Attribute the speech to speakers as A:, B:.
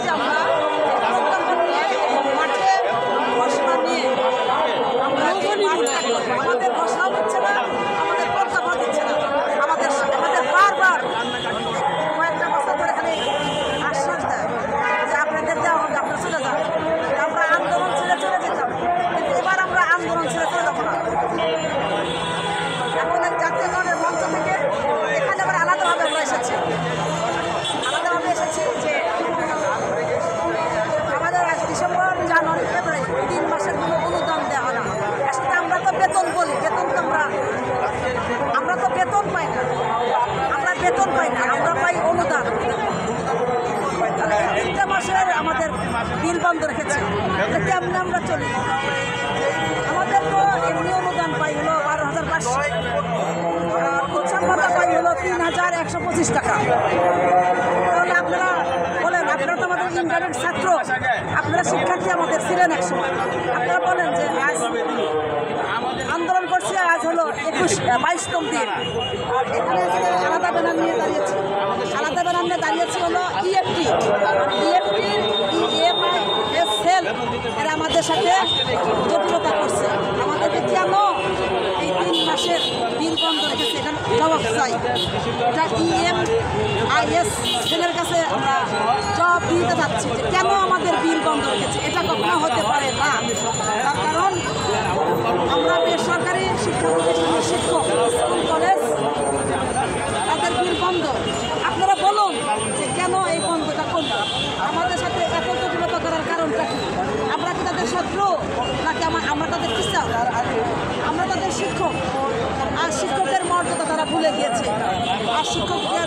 A: যে আমরা প্রজ্ঞাপন নিয়ে মাঠে ঘোষণা নিয়ে আমরা আমাদের ঘোষণাও দিচ্ছে না, আমাদের প্রজ্ঞাপন দিচ্ছে না, আমাদের বারবার কয়েকটা বছর ধরে খালি আশ্বাস দেয় যে আপনাদের দেওয়া হবে, আপনারা চলে যান। আমরা আন্দোলন ছেড়ে চলে যেতাম, কিন্তু এবার আমরা আন্দোলন ছেড়ে চলে যাবো না। এখন এক জাতীয় দলের মঞ্চ থেকে এখানে আবার আলাদাভাবে আমরা এসেছি, যে আমাদের ডিসেম্বর, জানুয়ারি, ফেব্রুয়ারি 3 মাসের কোনো অনুদান দেওয়া না। আসলে আমরা তো বেতন বলি, বেতন তো আমরা তো বেতন পাই না, আমরা পাই অনুদান। তাহলে 3 মাসের আমাদের বিল বন্ধ রেখেছে, কেমনে আমরা চলি? আমাদের তো এমনি অনুদান পাই হলো 12,500, আর উৎসব ভাতা পাই হলো 3,125 টাকা। তাহলে আপনারা বলেন, আপনারা তো আমাদের ইন্টারনেট ছাত্র, আপনারা শিক্ষার্থী আমাদের ছিলেন একসময়, আপনারা বলেন যে আজ আন্দোলন করছি, আজ হলো 22তম দিন। আর এখানে আলাদা ব্যানার নিয়ে দাঁড়িয়েছি, হলো ইএফটি, ইএমআইএস সেল, এরা আমাদের সাথে জটিলতা করছে। আমাদেরকে কেন এই 3 মাসের বিল বন্ধ রেখেছে, এখানে জবাব চাই। এটা ইএমআইএস সেলের কাছে আমরা জবাব দিতে যাচ্ছি যে কেন আমাদের বিল বন্ধ রেখেছে। এটা কখনো হতে পারে না, তার কারণ আমরা বেসরকারি শিক্ষা প্রতিষ্ঠানের শিক্ষক, স্কুল কলেজ, তাদের বিল বন্ধ। আপনারা বলুন যে কেন এই বন্ধটা করল, আমাদের সাথে এত জটিলতা করার কারণটা কি? আমরা কি তাদের শত্রু, নাকি আমরা তাদের টিচার? আমরা তাদের শিক্ষক, আর শিক্ষকের মর্যাদা তারা ভুলে গিয়েছে। আর শিক্ষকদের